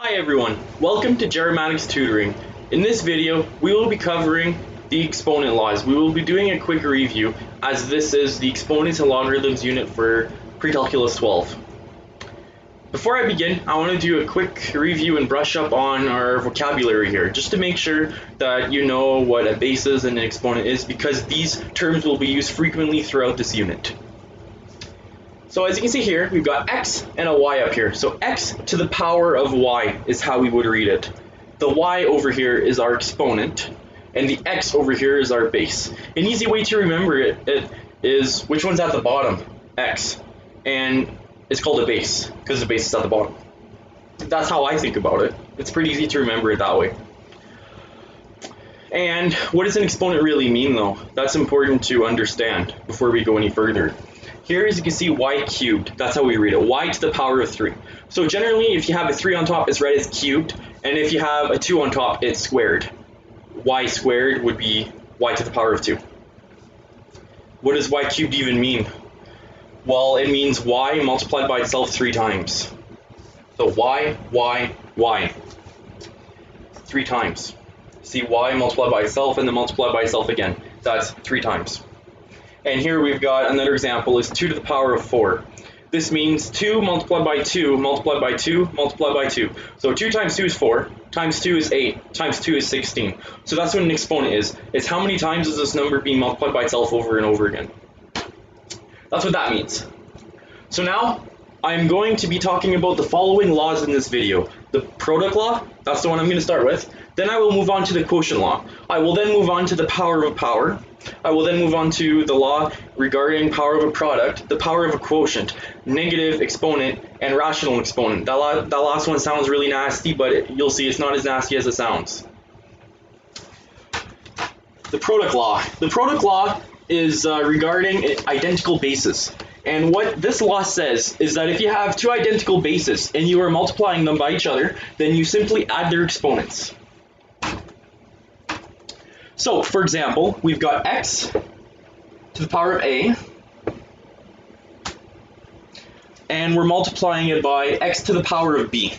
Hi everyone, welcome to Jerematics Tutoring. In this video, we will be covering the exponent laws. We will be doing a quick review as this is the exponents and logarithms unit for Pre-Calculus 12. Before I begin, I want to do a quick review and brush up on our vocabulary here, just to make sure that you know what a base is and an exponent is, because these terms will be used frequently throughout this unit. So as you can see here, we've got x and a y up here. So x to the power of y is how we would read it. The y over here is our exponent, and the x over here is our base. An easy way to remember it is which one's at the bottom, x, and it's called a base, because the base is at the bottom. That's how I think about it. It's pretty easy to remember it that way. And what does an exponent really mean though? That's important to understand before we go any further. Here, as you can see, y cubed, that's how we read it, y to the power of 3. So generally, if you have a 3 on top, it's read as cubed, and if you have a 2 on top, it's squared. Y squared would be y to the power of 2. What does y cubed even mean? Well, it means y multiplied by itself 3 times. So y, 3 times. See, y multiplied by itself and then multiplied by itself again. That's 3 times. And here we've got another example is 2 to the power of 4. This means 2 multiplied by 2 multiplied by 2 multiplied by 2. So 2 times 2 is 4, times 2 is 8, times 2 is 16. So that's what an exponent is. It's how many times is this number being multiplied by itself over and over again. That's what that means. So now I'm going to be talking about the following laws in this video. The product law, that's the one I'm going to start with. Then I will move on to the quotient law. I will then move on to the power of a power. I will then move on to the law regarding power of a product, the power of a quotient, negative exponent, and rational exponent. That last one sounds really nasty, but you'll see it's not as nasty as it sounds. The product law. The product law is regarding identical bases. And what this law says is that if you have two identical bases and you are multiplying them by each other, then you simply add their exponents. So, for example, we've got x to the power of a, and we're multiplying it by x to the power of b.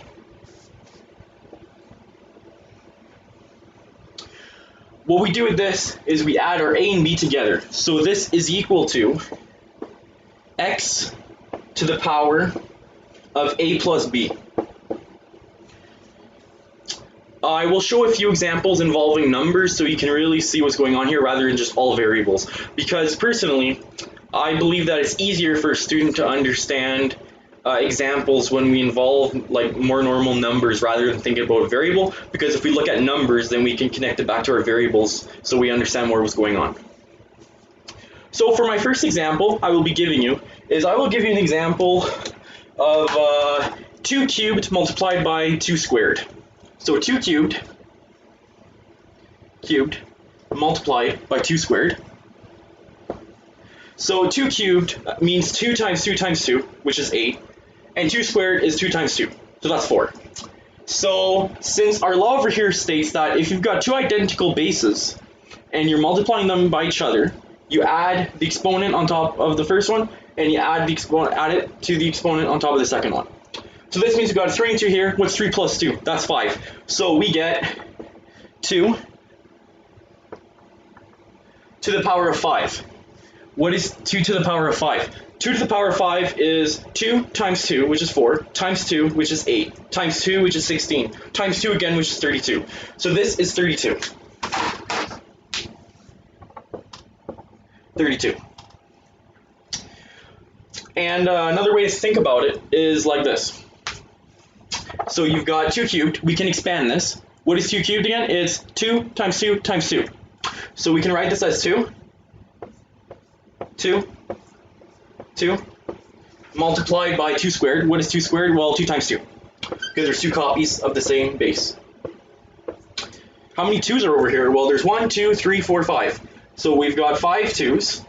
What we do with this is we add our a and b together. So this is equal to x to the power of a plus b. I will show a few examples involving numbers so you can really see what's going on here rather than just all variables. Because personally, I believe that it's easier for a student to understand examples when we involve like more normal numbers rather than thinking about a variable. Because if we look at numbers, then we can connect it back to our variables so we understand more what's going on. So for my first example I will be giving you is I will give you an example of 2 cubed multiplied by 2 squared. So 2 cubed multiplied by 2 squared. So 2 cubed means 2 times 2 times 2, which is 8, and 2 squared is 2 times 2, so that's 4. So since our law over here states that if you've got two identical bases and you're multiplying them by each other, you add the exponent on top of the first one, and you add it to the exponent on top of the second one. So this means we've got 3 and 2 here. What's 3 plus 2? That's 5. So we get 2 to the power of 5. What is 2 to the power of 5? 2 to the power of 5 is 2 times 2, which is 4, times 2, which is 8, times 2, which is 16, times 2 again, which is 32. So this is 32. 32. And another way to think about it is like this. So you've got 2 cubed, we can expand this. What is 2 cubed again? It's 2 times 2 times 2. So we can write this as 2, multiplied by 2 squared. What is 2 squared? Well, 2 times 2, because there's 2 copies of the same base. How many 2's are over here? Well, there's 1, 2, 3, 4, 5. So we've got 5 2's,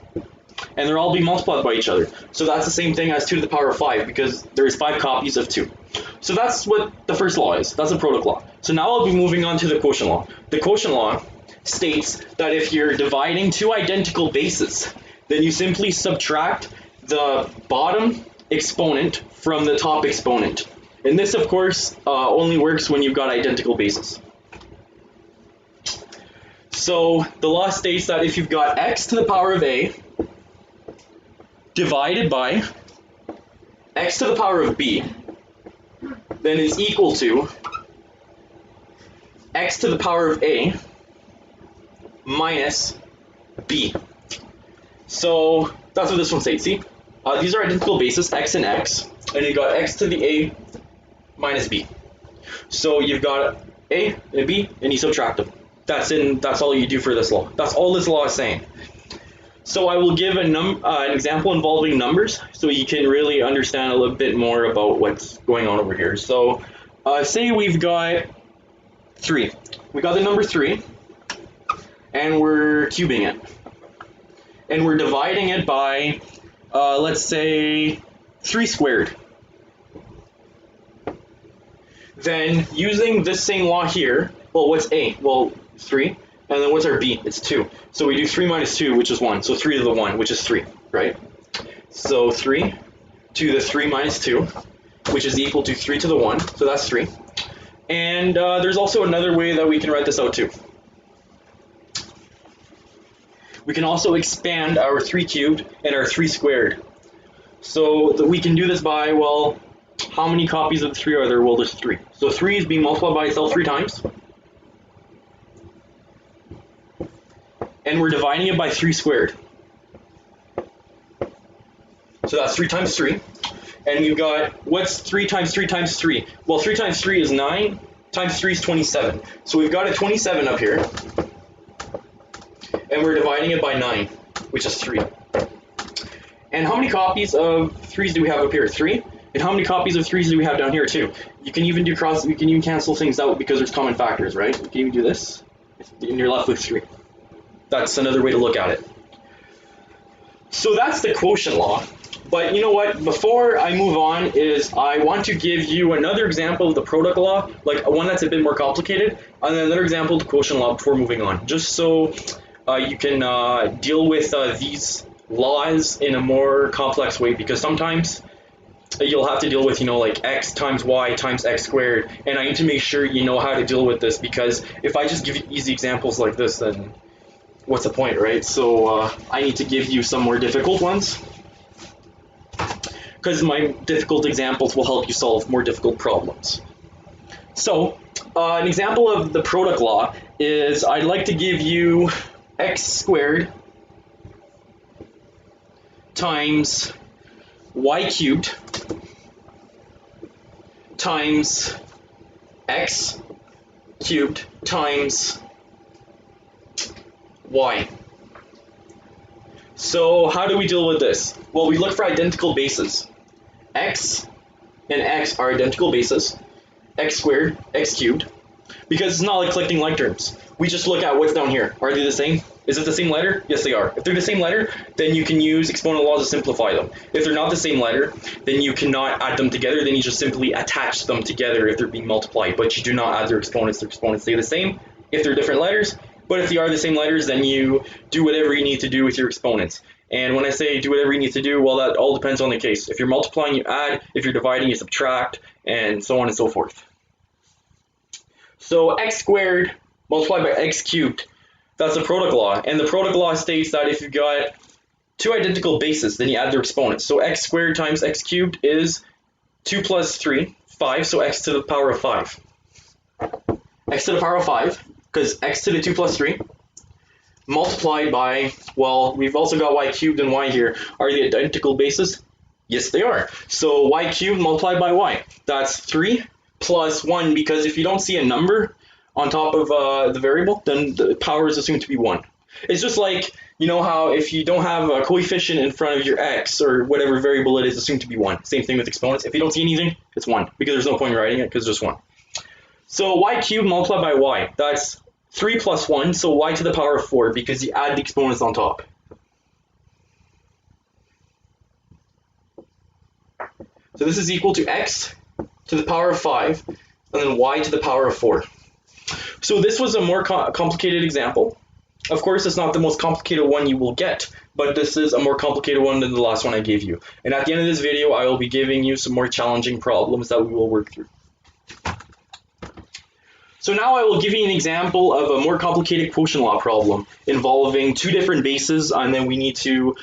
and they're all being multiplied by each other. So that's the same thing as 2 to the power of 5, because there's 5 copies of 2. So that's what the first law is. That's the product law. So now I'll be moving on to the quotient law. The quotient law states that if you're dividing two identical bases, then you simply subtract the bottom exponent from the top exponent. And this, of course, only works when you've got identical bases. So the law states that if you've got x to the power of a divided by x to the power of b, then it's equal to x to the power of a minus b. So that's what this one states. See, these are identical bases, x and x, and you got x to the a minus b. So you've got a and a b, and you subtract them. That's all you do for this law. That's all this law is saying. So I will give an example involving numbers, so you can really understand a little bit more about what's going on over here. So say we've got 3. We got the number 3, and we're cubing it. And we're dividing it by, let's say, 3 squared. Then using this same law here, well, what's a? Well, 3. And then what's our b? It's 2. So we do 3 minus 2, which is 1. So 3 to the 1, which is 3, right? So 3 to the 3 minus 2, which is equal to 3 to the 1. So that's 3. And there's also another way that we can write this out too. We can also expand our 3 cubed and our 3 squared. So we can do this by, well, how many copies of the 3 are there? Well, there's 3. So 3 is being multiplied by itself 3 times. And we're dividing it by 3 squared. So that's 3 times 3. And we've got, what's 3 times 3 times 3? Well, 3 times 3 is 9, times 3 is 27. So we've got a 27 up here. And we're dividing it by 9, which is 3. And how many copies of 3's do we have up here? 3. And how many copies of 3's do we have down here too? You can even do you can even cancel things out because there's common factors, right? You can even do this, and you're left with 3. That's another way to look at it. So that's the quotient law. But you know what? Before I move on, I want to give you another example of the product law, like one that's a bit more complicated, and then another example of the quotient law before moving on, just so you can deal with these laws in a more complex way, because sometimes you'll have to deal with, like x times y times x squared, and I need to make sure you know how to deal with this, because if I just give you easy examples like this, then what's the point, right? So I need to give you some more difficult ones, because my difficult examples will help you solve more difficult problems. So an example of the product law is I'd like to give you x squared times y cubed times x cubed times y. So how do we deal with this? Well, we look for identical bases. X and x are identical bases. X squared, x cubed. Because it's not like collecting like terms. We just look at what's down here. Are they the same? Is it the same letter? Yes, they are. If they're the same letter, then you can use exponent laws to simplify them. If they're not the same letter, then you cannot add them together. Then you just simply attach them together if they're being multiplied. But you do not add their exponents. Their exponents stay the same if they're different letters. But if they are the same letters, then you do whatever you need to do with your exponents. And when I say do whatever you need to do, well, that all depends on the case. If you're multiplying, you add. If you're dividing, you subtract, and so on and so forth. So x squared multiplied by x cubed, that's the product law. And the product law states that if you've got 2 identical bases, then you add their exponents. So x squared times x cubed is 2 plus 3, 5, so x to the power of 5. X to the power of 5, because x to the 2 plus 3, multiplied by, well, we've also got y cubed and y here. Are they identical bases? Yes, they are. So y cubed multiplied by y, that's 3 plus 1, because if you don't see a number on top of the variable, then the power is assumed to be 1. It's just like, you know how if you don't have a coefficient in front of your x or whatever variable it is, assumed to be 1. Same thing with exponents. If you don't see anything, it's 1, because there's no point in writing it, because it's just 1. So y cubed multiplied by y, that's 3 plus 1, so y to the power of 4, because you add the exponents on top. So this is equal to x to the power of 5, and then y to the power of 4. So this was a more complicated example. Of course, it's not the most complicated one you will get, but this is a more complicated one than the last one I gave you. And at the end of this video, I will be giving you some more challenging problems that we will work through. So now I will give you an example of a more complicated quotient law problem involving two different bases, and then we need to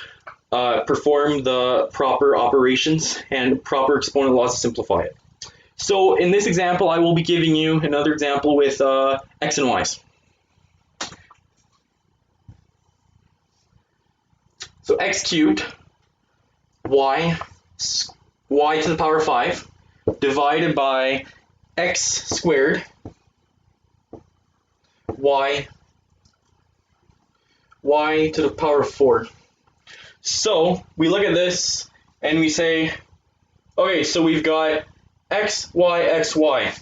perform the proper operations and proper exponent laws to simplify it. So in this example, I will be giving you another example with x and y's. So x cubed y to the power 5 divided by x squared y to the power 4. So we look at this and we say, okay, so we've got x, y.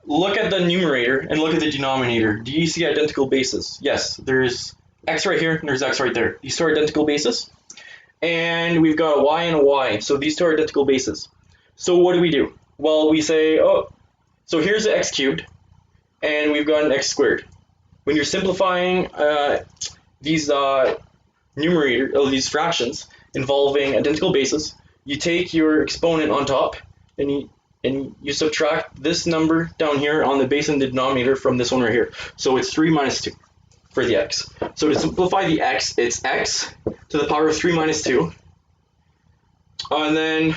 Look at the numerator and look at the denominator. Do you see identical bases? Yes, there's x right here and there's x right there. These two are identical bases. And we've got a y and a y. So these two are identical bases. So what do? Well, we say, oh, so here's the x cubed and we've got an x squared. When you're simplifying these these fractions involving identical bases, you take your exponent on top and you subtract this number down here on the base and the denominator from this one right here. So it's 3 minus 2 for the x. So to simplify the x, it's x to the power of 3 minus 2. And then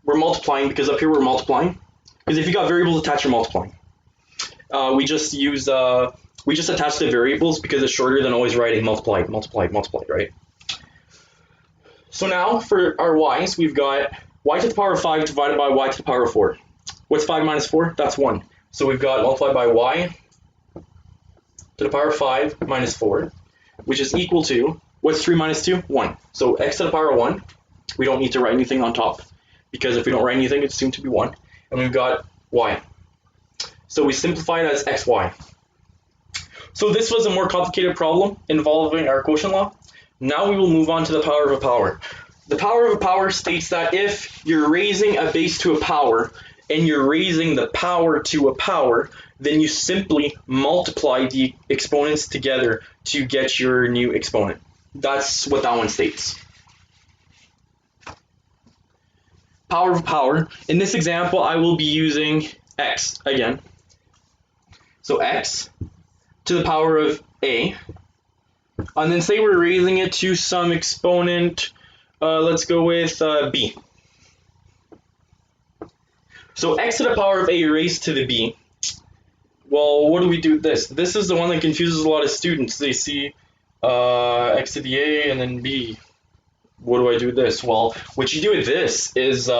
we're multiplying, because up here we're multiplying. Because if you got variables attached, you're multiplying. We just attach the variables because it's shorter than always writing multiply, right? So now for our y's, we've got y to the power of 5 divided by y to the power of 4. What's 5 minus 4? That's 1. So we've got multiplied by y to the power of 5 minus 4, which is equal to, what's 3 minus 2? 1. So x to the power of 1, we don't need to write anything on top, because if we don't write anything, it's assumed to be 1. And we've got y. So we simplify it as xy. So this was a more complicated problem involving our quotient law. Now we will move on to the power of a power. The power of a power states that if you're raising a base to a power and you're raising the power to a power, then you simply multiply the exponents together to get your new exponent. That's what that one states. Power of power. In this example, I will be using x again. So x to the power of a, and then say we're raising it to some exponent, let's go with b. So x to the power of a raised to the b. Well, what do we do with this? This is the one that confuses a lot of students. They see x to the a and then b. What do I do with this? Well, what you do with this is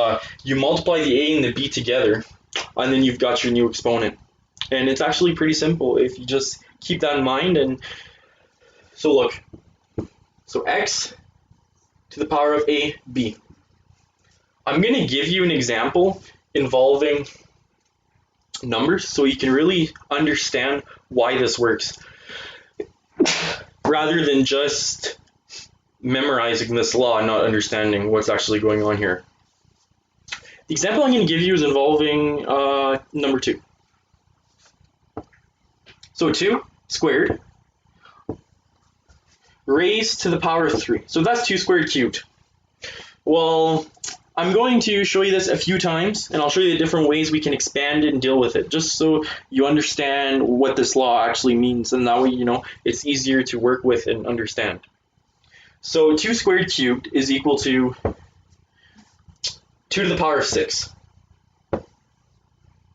you multiply the a and the b together, and then you've got your new exponent. And it's actually pretty simple if you just keep that in mind. And so look, so x to the power of a, b. I'm going to give you an example involving numbers so you can really understand why this works, rather than just memorizing this law and not understanding what's actually going on here. The example I'm going to give you is involving number 2. So 2 squared raised to the power of 3. So that's 2 squared cubed. Well, I'm going to show you this a few times, and I'll show you the different ways we can expand it and deal with it, just so you understand what this law actually means, and that way, you know, it's easier to work with and understand. So 2 squared cubed is equal to 2 to the power of 6.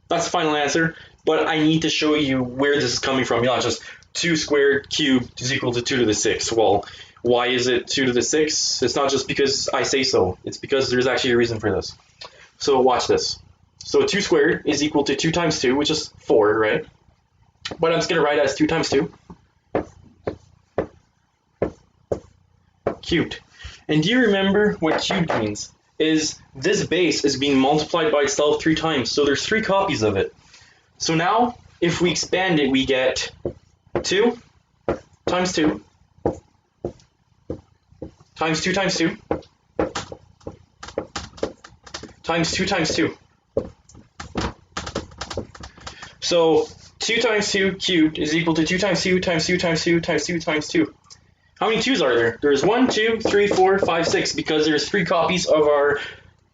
That's the final answer, but I need to show you where this is coming from. Not just 2 squared cubed is equal to 2 to the 6. Well, why is it 2 to the 6? It's not just because I say so. It's because there's actually a reason for this. So watch this. So 2 squared is equal to 2 times 2, which is 4, right? But I'm just going to write it as 2 times 2 cubed. And do you remember what cubed means? Is this base is being multiplied by itself 3 times, so there's 3 copies of it. So now, if we expand it, we get 2 times 2 times 2 times 2 times 2 times 2. So 2 times 2 cubed is equal to 2 times 2 times 2 times 2 times 2 times 2. How many 2's are there? There's 1, 2, 3, 4, 5, 6, because there's 3 copies of our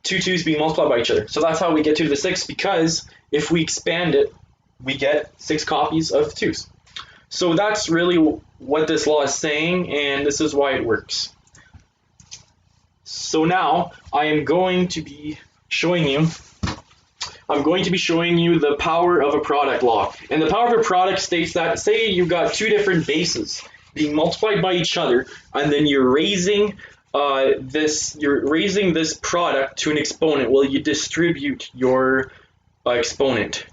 two 2's being multiplied by each other. So that's how we get to the 6, because if we expand it, we get 6 copies of 2's. So that's really what this law is saying, and this is why it works. So now I am going to be showing you the power of a product law. And the power of a product states that, say you've got two different bases being multiplied by each other, and then you're raising this product to an exponent. Well, you distribute your exponent.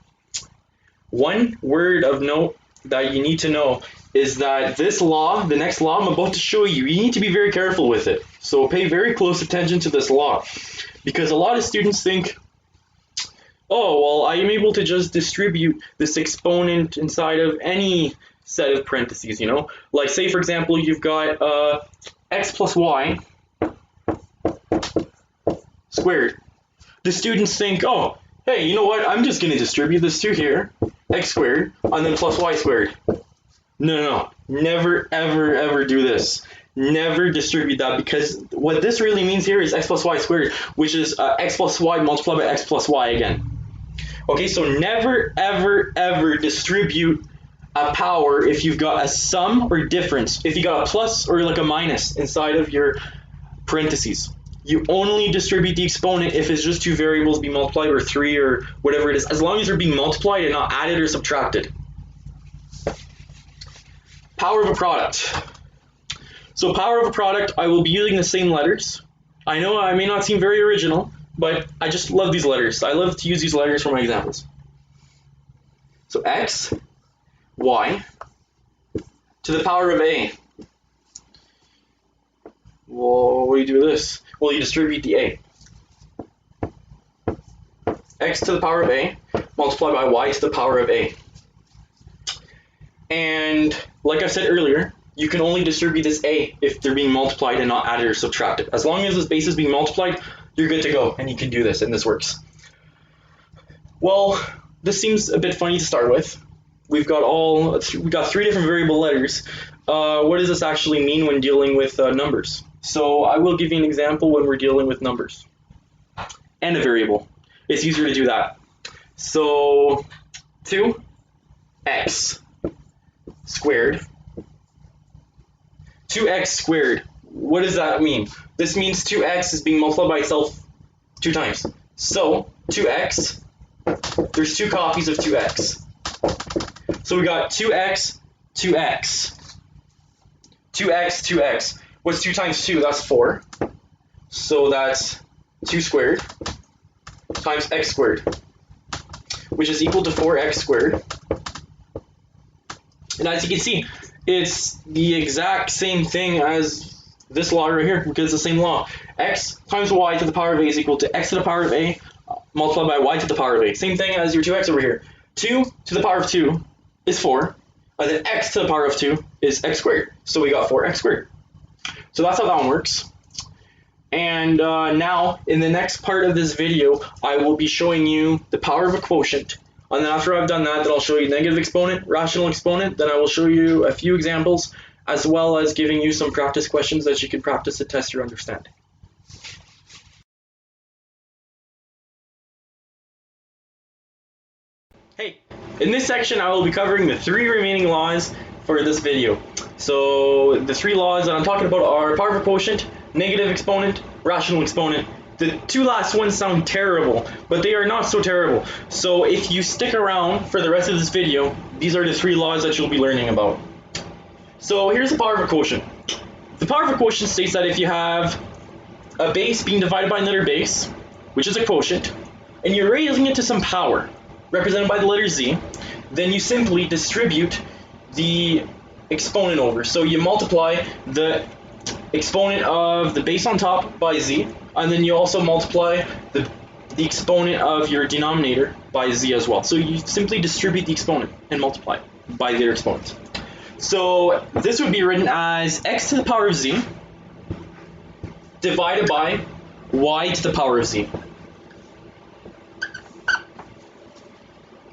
One word of note that you need to know is that this law, the next law I'm about to show you, you need to be very careful with it. So pay very close attention to this law, because a lot of students think, oh, well, I am able to just distribute this exponent inside of any set of parentheses, you know? Like, say, for example, you've got x plus y squared. The students think, oh, hey, you know what? I'm just going to distribute this to here, x squared, and then plus y squared. No. Never, ever, ever do this. Never distribute that, because what this really means here is x plus y squared, which is x plus y multiplied by x plus y again. Okay, so never, ever, ever distribute a power if you've got a sum or difference, if you got a plus or like a minus inside of your parentheses. You only distribute the exponent if it's just two variables being multiplied, or 3, or whatever it is, as long as they're being multiplied and not added or subtracted. Power of a product. So power of a product, I will be using the same letters. I know I may not seem very original, but I just love these letters. I love to use these letters for my examples. So x, y, to the power of a. Well, what do you do with this? Well, you distribute the a. X to the power of a multiplied by y to the power of a. And like I said earlier, you can only distribute this a if they're being multiplied and not added or subtracted. As long as this base is being multiplied, you're good to go, and you can do this, and this works. Well, this seems a bit funny to start with. We've got 3 different variable letters. What does this actually mean when dealing with numbers? So I will give you an example when we're dealing with numbers and a variable. It's easier to do that. So 2x squared. 2x squared. What does that mean? This means 2x is being multiplied by itself 2 times. So 2x, there's 2 copies of 2x. So we got 2x, 2x. 2x, 2x. What's 2 times 2? That's 4. So that's 2 squared times x squared, which is equal to 4x squared. And as you can see, it's the exact same thing as this law right here, because it's the same law. X times y to the power of a is equal to x to the power of a multiplied by y to the power of a. Same thing as your 2x over here. 2 to the power of 2 is 4, and then x to the power of 2 is x squared. So we got 4x squared. So that's how that one works. And now, in the next part of this video, I will be showing you the power of a quotient. And then after I've done that, then I'll show you negative exponent, rational exponent. Then I will show you a few examples, as well as giving you some practice questions that you can practice to test your understanding. Hey, in this section, I will be covering the 3 remaining laws for this video. So the 3 laws that I'm talking about are power of a quotient, negative exponent, rational exponent. The 2 last ones sound terrible, but they are not so terrible. So if you stick around for the rest of this video, these are the 3 laws that you'll be learning about. So here's the power of a quotient. The power of a quotient states that if you have a base being divided by another base, which is a quotient, and you're raising it to some power, represented by the letter z, then you simply distribute the exponent over. So you multiply the exponent of the base on top by z, and then you also multiply the exponent of your denominator by z as well. So you simply distribute the exponent and multiply it by their exponents. So this would be written as x to the power of z divided by y to the power of z.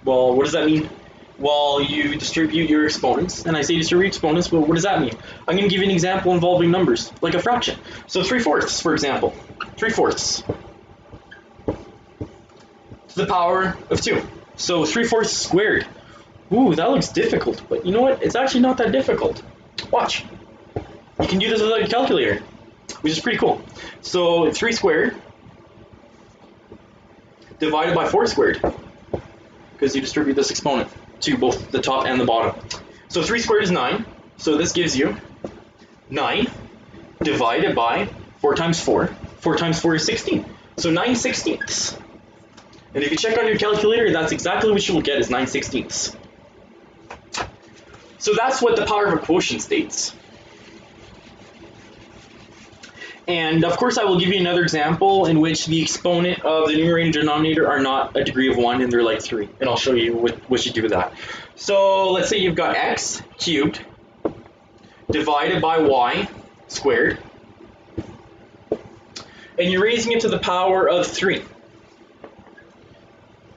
Well, what does that mean? Well, you distribute your exponents, and I say distribute exponents, but what does that mean? I'm going to give you an example involving numbers, like a fraction. So 3/4, for example. 3/4 to the power of 2. So 3/4 squared. Ooh, that looks difficult, but you know what? It's actually not that difficult. Watch. You can do this with a calculator, which is pretty cool. So 3 squared divided by 4 squared, because you distribute this exponent to both the top and the bottom. So 3 squared is 9, so this gives you 9 divided by 4 times 4. 4 times 4 is 16, so 9/16. And if you check on your calculator, that's exactly what you will get, is 9/16. So that's what the power of a quotient states. And of course I will give you another example in which the exponent of the numerator and denominator are not a degree of 1 and they're like 3. And I'll show you what you do with that. So let's say you've got x cubed divided by y squared. And you're raising it to the power of 3.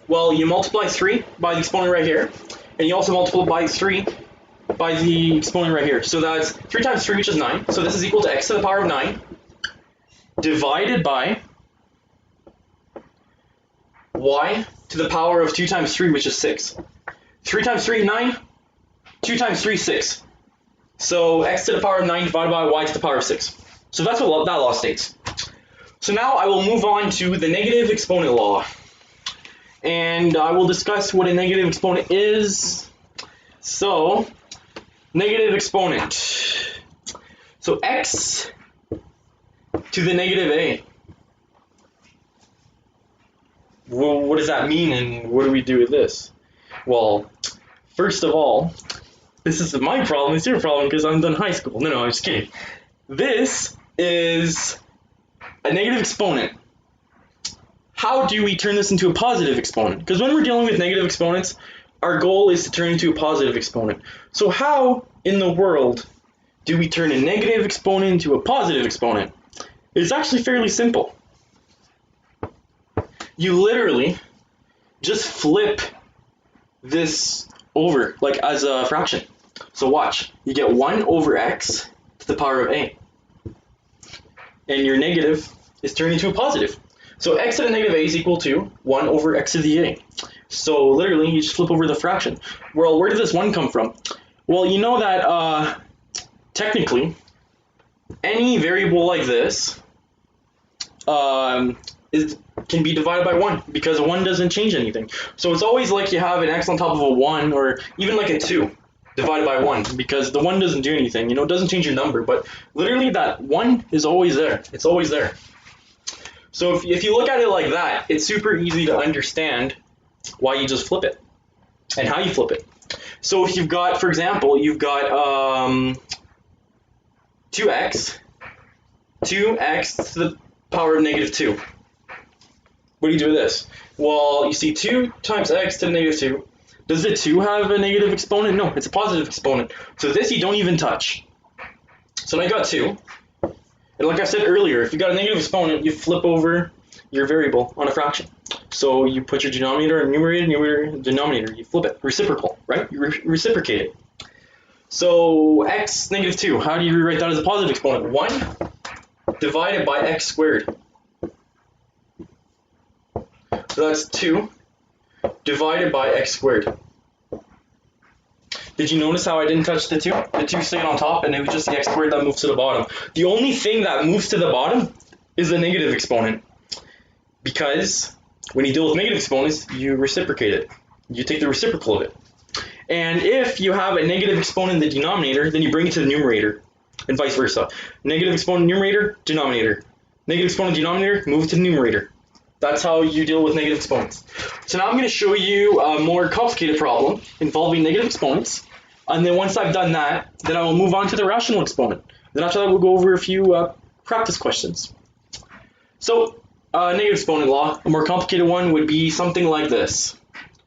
Well, you multiply 3 by the exponent right here. And you also multiply by 3 by the exponent right here. So that's 3 times 3, which is 9. So this is equal to x to the power of 9. Divided by y to the power of 2 times 3, which is 6. 3 times 3, 9. 2 times 3, 6. So x to the power of 9 divided by y to the power of 6. So that's what that law states. So now I will move on to the negative exponent law. And I will discuss what a negative exponent is. So, negative exponent. So x to the negative a. Well, what does that mean, and what do we do with this? Well, first of all, this is my problem, it's your problem, because I'm done high school. No, I'm just kidding. This is a negative exponent. How do we turn this into a positive exponent? Because when we're dealing with negative exponents, our goal is to turn into a positive exponent. So how in the world do we turn a negative exponent into a positive exponent? It's actually fairly simple. You literally just flip this over, like as a fraction. So watch, you get 1 over x to the power of a. And your negative is turned into a positive. So x to the negative a is equal to 1 over x to the a. So literally, you just flip over the fraction. Well, where did this 1 come from? Well, you know that technically, any variable like this can be divided by 1, because 1 doesn't change anything. So it's always like you have an x on top of a 1, or even like a 2 divided by 1, because the 1 doesn't do anything. You know, it doesn't change your number, but literally that 1 is always there. It's always there. So if you look at it like that, it's super easy to understand why you just flip it and how you flip it. So if you've got, for example, you've got 2x to the power of negative 2. What do you do with this? Well, you see 2 times x to the negative 2. Does the 2 have a negative exponent? No, it's a positive exponent. So this you don't even touch. So now you got 2. And like I said earlier, if you got a negative exponent, you flip over your variable on a fraction. So you put your denominator and numerator, denominator, you flip it, reciprocal, right? You reciprocate it. So x negative 2, how do you rewrite that as a positive exponent? 1 divided by x squared. So that's 2 divided by x squared. Did you notice how I didn't touch the 2? The 2 stayed on top, and it was just the x squared that moves to the bottom. The only thing that moves to the bottom is the negative exponent. Because when you deal with negative exponents, you reciprocate it. You take the reciprocal of it. And if you have a negative exponent in the denominator, then you bring it to the numerator, and vice versa. Negative exponent numerator, denominator. Negative exponent denominator, move to the numerator. That's how you deal with negative exponents. So now I'm going to show you a more complicated problem involving negative exponents. And then once I've done that, then I will move on to the rational exponent. Then after that, we'll go over a few practice questions. So negative exponent law, a more complicated one would be something like this.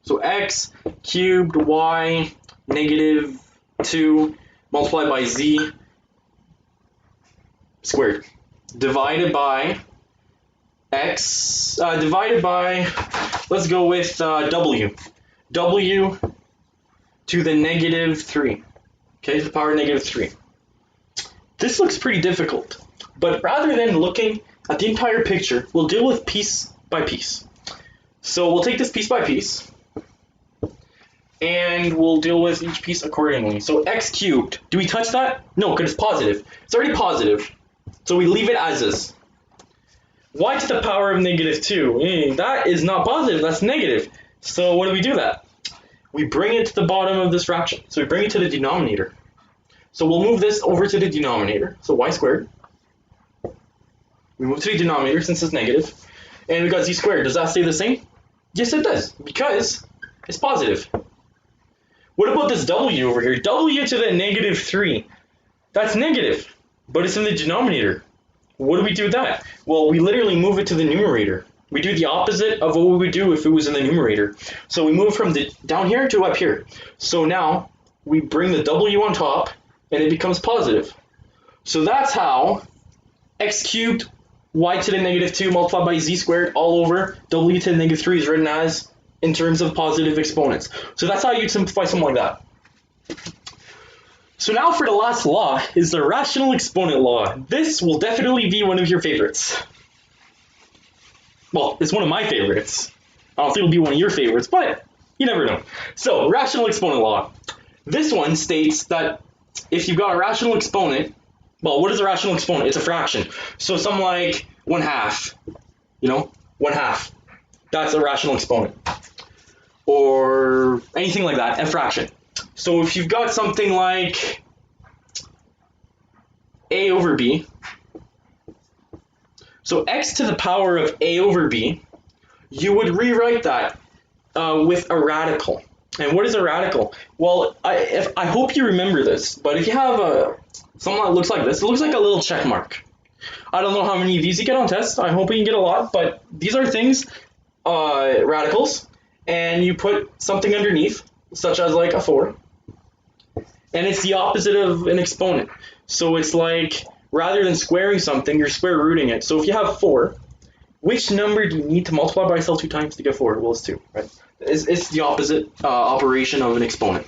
So x cubed y negative 2 multiplied by z squared divided by x divided by, let's go with w to the negative 3. Okay, to the power of negative 3. This looks pretty difficult, but rather than looking at the entire picture, we'll deal with piece by piece. So we'll take this piece by piece, and we'll deal with each piece accordingly. So x cubed, do we touch that? No, because it's positive. It's already positive, so we leave it as is. Y to the power of negative 2, that is not positive, that's negative. So what do we do that? We bring it to the bottom of this fraction. So we bring it to the denominator. So we'll move this over to the denominator. So y squared. We move to the denominator since it's negative. And we got z squared. Does that stay the same? Yes, it does, because it's positive. What about this w over here? W to the negative 3. That's negative, but it's in the denominator. What do we do with that? Well, we literally move it to the numerator. We do the opposite of what we would do if it was in the numerator. So we move from down here to up here. So now we bring the w on top, and it becomes positive. So that's how x cubed y to the negative 2 multiplied by z squared all over w to the negative 3 is written as in terms of positive exponents. So that's how you'd simplify something like that. So now for the last law is the rational exponent law. This will definitely be one of your favorites. Well, it's one of my favorites. I don't think it'll be one of your favorites, but you never know. So, rational exponent law. This one states that if you've got a rational exponent, well, what is a rational exponent? It's a fraction. So something like 1/2, 1/2. That's a rational exponent. Or anything like that, a fraction. So if you've got something like a over b, so x to the power of a over b, you would rewrite that with a radical. And what is a radical? Well, I hope you remember this, but if you have something that looks like this, it looks like a little check mark. I don't know how many of these you get on tests. I hope you can get a lot, but these are things, radicals, and you put something underneath, such as like a 4, and it's the opposite of an exponent. So it's like, rather than squaring something, you're square rooting it. So if you have 4, which number do you need to multiply by itself 2 times to get 4? Well, it's 2, right? It's the opposite operation of an exponent.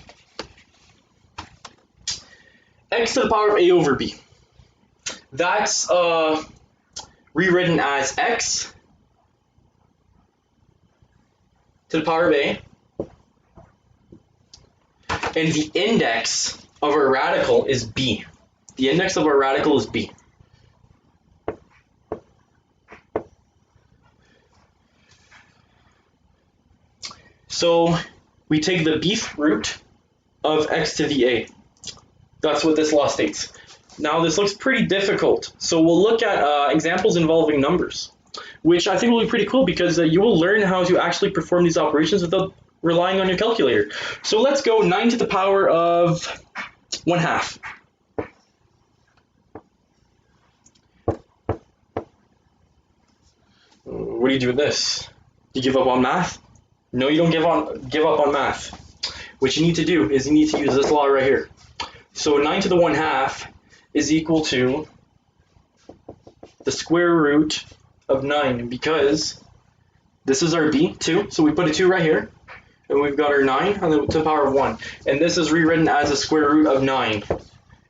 X to the power of a over b. That's rewritten as x to the power of a. And the index of our radical is b. The index of our radical is b. So we take the bth root of x to the a. That's what this law states. Now this looks pretty difficult, so we'll look at examples involving numbers, which I think will be pretty cool because you will learn how to actually perform these operations without relying on your calculator. So let's go 9 to the power of 1/2. What do you do with this? Do you give up on math? No, you don't give up on math. What you need to do is you need to use this law right here. So 9 to the 1/2 is equal to the square root of 9, because this is our b, 2, so we put a 2 right here, and we've got our 9 and then to the power of 1, and this is rewritten as a square root of 9.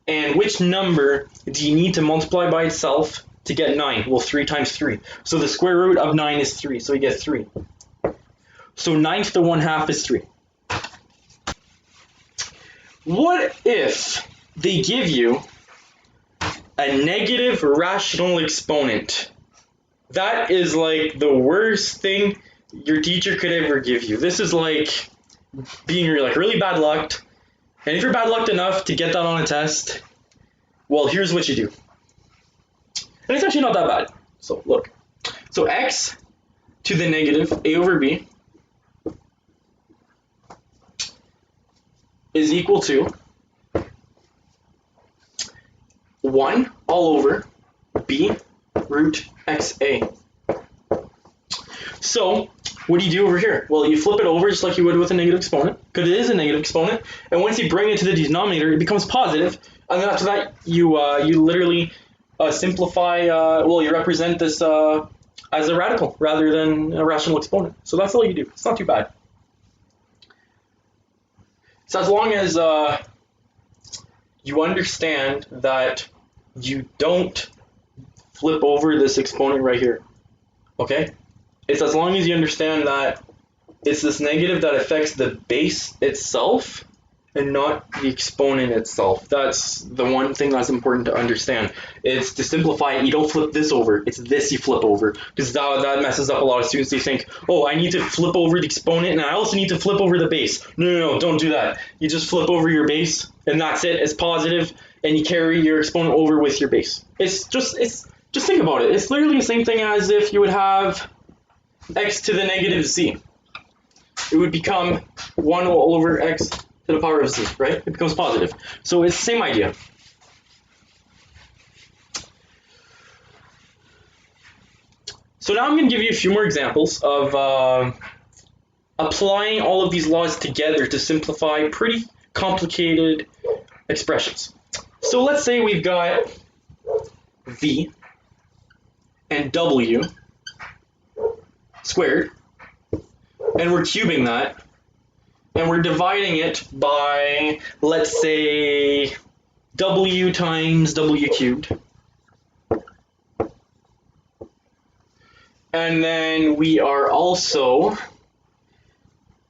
And which number do you need to multiply by itself to get 9? Well, 3 times 3. So the square root of 9 is 3, so we get 3. So 9 to the 1/2 is 3. What if they give you a negative rational exponent? That is like the worst thing your teacher could ever give you. This is like being like really bad luck. And if you're bad lucked enough to get that on a test, well, here's what you do. And it's actually not that bad. So look. So x to the negative a over b is equal to 1 all over b root xa. So what do you do over here? Well, you flip it over just like you would with a negative exponent, because it is a negative exponent, and once you bring it to the denominator, it becomes positive, and then after that, you literally simplify, you represent this as a radical rather than a rational exponent. So that's all you do. It's not too bad. So as long as you understand that you don't flip over this exponent right here, okay? It's as long as you understand that it's this negative that affects the base itself and not the exponent itself. That's the one thing that's important to understand. It's to simplify it, you don't flip this over, it's this you flip over. Because that messes up a lot of students. They think, oh, I need to flip over the exponent and I also need to flip over the base. No, don't do that. You just flip over your base and that's it, it's positive, and you carry your exponent over with your base. Just think about it. It's literally the same thing as if you would have x to the negative z. It would become 1 over x to the power of z, right? It becomes positive. So it's the same idea. So now I'm going to give you a few more examples of applying all of these laws together to simplify pretty complicated expressions. So let's say we've got v and w squared, and we're cubing that, and we're dividing it by, let's say, w times w cubed. And then we are also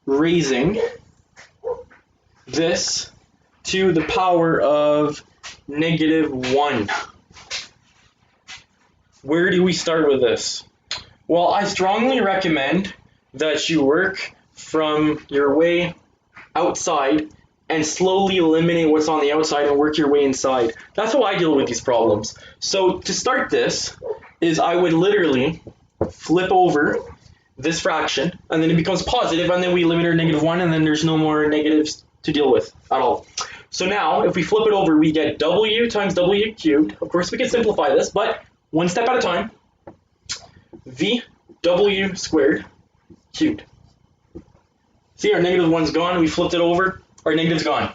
raising this to the power of -1. Where do we start with this? Well, I strongly recommend that you work from your way outside and slowly eliminate what's on the outside and work your way inside. That's how I deal with these problems. So to start this is I would literally flip over this fraction and then it becomes positive and then we eliminate our -1 and then there's no more negatives to deal with at all. So now if we flip it over we get w times w cubed. Of course we can simplify this, but one step at a time. V w squared cubed. See, our -1's gone, we flipped it over, our negative's gone.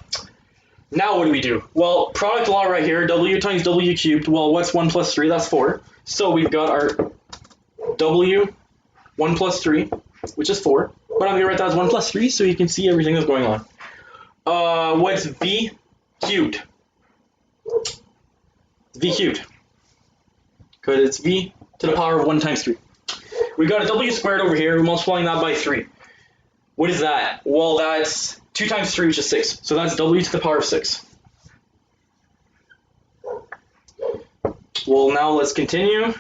Now what do? Well, product law right here, w times w cubed, well, what's 1 plus 3? That's 4. So we've got our w, 1 plus 3, which is 4. But I'm going to write that as 1 plus 3 so you can see everything that's going on. What's v cubed? V cubed. Because it's v to the power of 1 times 3. We've got a w squared over here, we're multiplying that by 3. What is that? Well, that's 2 times 3, which is 6. So that's w to the power of 6. Well, now let's continue.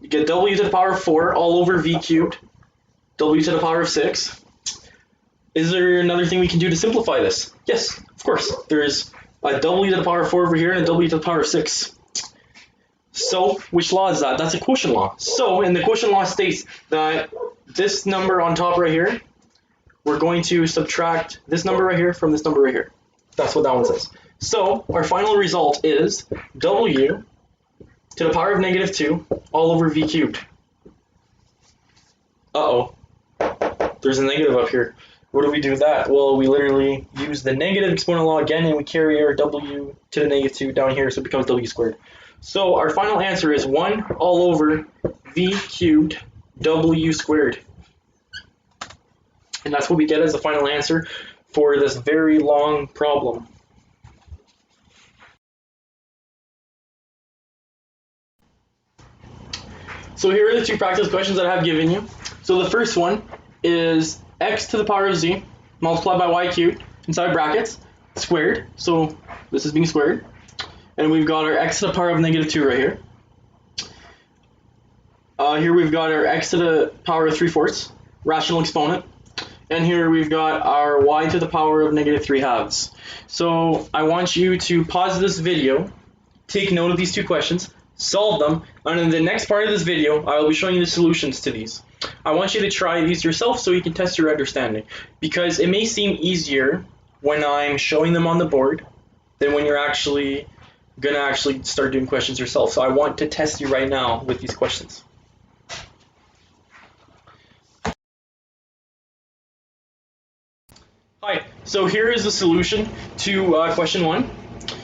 You get w to the power of 4 all over v cubed, w to the power of 6. Is there another thing we can do to simplify this? Yes, of course. There's a w to the power of 4 over here and a w to the power of 6. So, which law is that? That's a quotient law. So, in the quotient law states that this number on top right here, we're going to subtract this number right here from this number right here. That's what that one says. So, our final result is w to the power of -2 all over v cubed. Uh-oh. There's a negative up here. What do we do with that? Well, we literally use the negative exponent law again, and we carry our w to the -2 down here, so it becomes w squared. So our final answer is 1 all over v cubed w squared. And that's what we get as the final answer for this very long problem. So here are the two practice questions that I have given you. So the first one is x to the power of z multiplied by y cubed inside brackets squared. So this is being squared. And we've got our x to the power of -2 right here. Here we've got our x to the power of 3/4, rational exponent. And here we've got our y to the power of -3/2. So I want you to pause this video, take note of these two questions, solve them, and in the next part of this video, I will be showing you the solutions to these. I want you to try these yourself so you can test your understanding, because it may seem easier when I'm showing them on the board than when you're actually going to start doing questions yourself. So I want to test you right now with these questions. Hi, so here is the solution to question 1.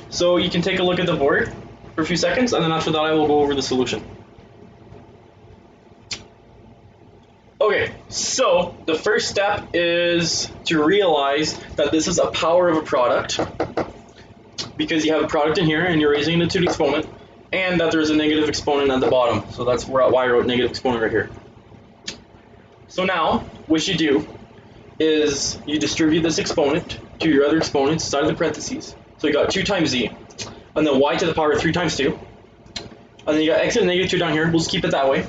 So you can take a look at the board for a few seconds, and then after that I will go over the solution. Okay, Okay, so the first step is to realize that this is a power of a product, because you have a product in here and you're raising it to the exponent, and that there's a negative exponent at the bottom. So that's why I wrote negative exponent right here. So now, what you do is you distribute this exponent to your other exponents inside of the parentheses. So you got 2 times z, and then y to the power of 3 times 2. And then you got x to the negative 2 down here. We'll just keep it that way.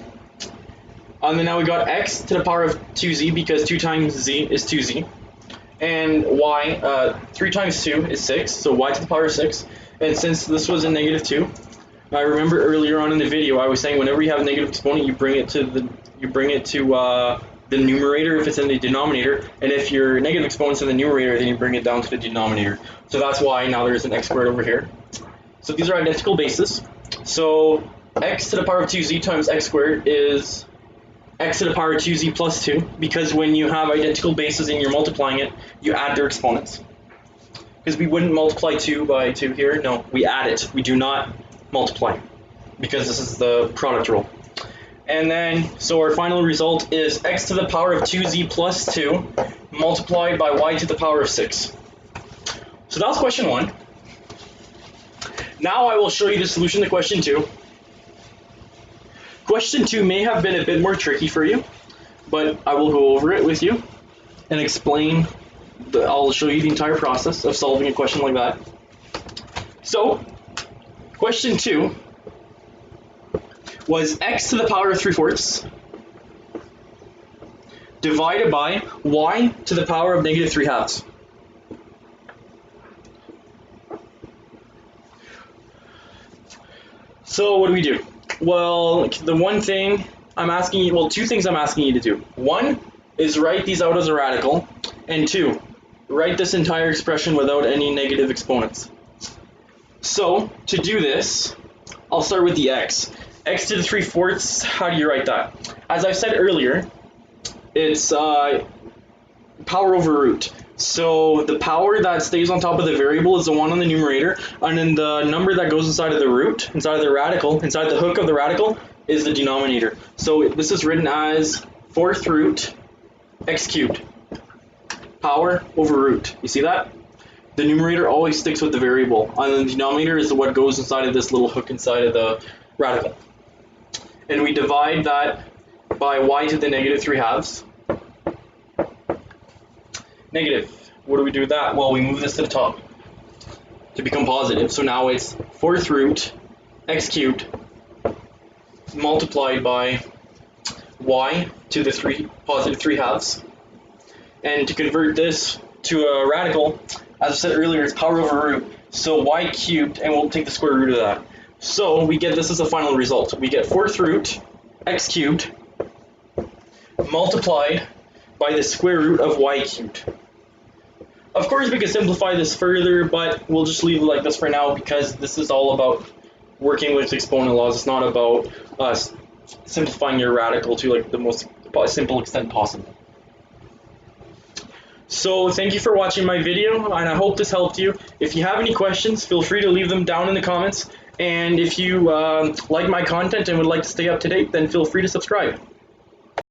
And then now we got x to the power of 2z, because 2 times z is 2z. And y, 3 times 2 is 6, so y to the power of 6. And since this was a negative 2, I remember earlier on in the video I was saying whenever you have a negative exponent, you bring it to the numerator if it's in the denominator, and if your negative exponent's in the numerator, then you bring it down to the denominator. So that's why now there's an x squared over here. So these are identical bases. So x to the power of 2z times x squared is x to the power of 2z plus 2, because when you have identical bases and you're multiplying it, you add their exponents. Because we wouldn't multiply 2 by 2 here. No, we add it. We do not multiply, because this is the product rule. And then, so our final result is x to the power of 2z plus 2 multiplied by y to the power of 6. So that was question 1. Now I will show you the solution to question 2. Question 2 may have been a bit more tricky for you, but I will go over it with you and explain. I'll show you the entire process of solving a question like that. So, question 2 was x to the power of 3/4 divided by y to the power of negative 3/2. So what do we do? Well, the one thing I'm asking you, well, 2 things I'm asking you to do. 1 is write these out as a radical, and 2, write this entire expression without any negative exponents. So to do this, I'll start with the x. X to the 3/4, how do you write that? As I said earlier, it's power over root. So the power that stays on top of the variable is the one on the numerator, and then the number that goes inside of the root, inside of the radical, inside the hook of the radical, is the denominator. So this is written as 4th root x cubed. Power over root. You see that? The numerator always sticks with the variable, and the denominator is what goes inside of this little hook inside of the radical. And we divide that by y to the negative 3/2. Negative. What do we do with that? Well, we move this to the top to become positive. So now it's 4th root x cubed multiplied by y to the positive 3/2. And to convert this to a radical, as I said earlier, it's power over root. So y cubed, and we'll take the square root of that. So we get this as a final result. We get 4th root x cubed multiplied by the square root of y cubed. Of course, we could simplify this further, but we'll just leave it like this for now, because this is all about working with exponent laws. It's not about simplifying your radical to like the most simple extent possible. So thank you for watching my video, and I hope this helped you. If you have any questions, feel free to leave them down in the comments. And if you like my content and would like to stay up to date, then feel free to subscribe.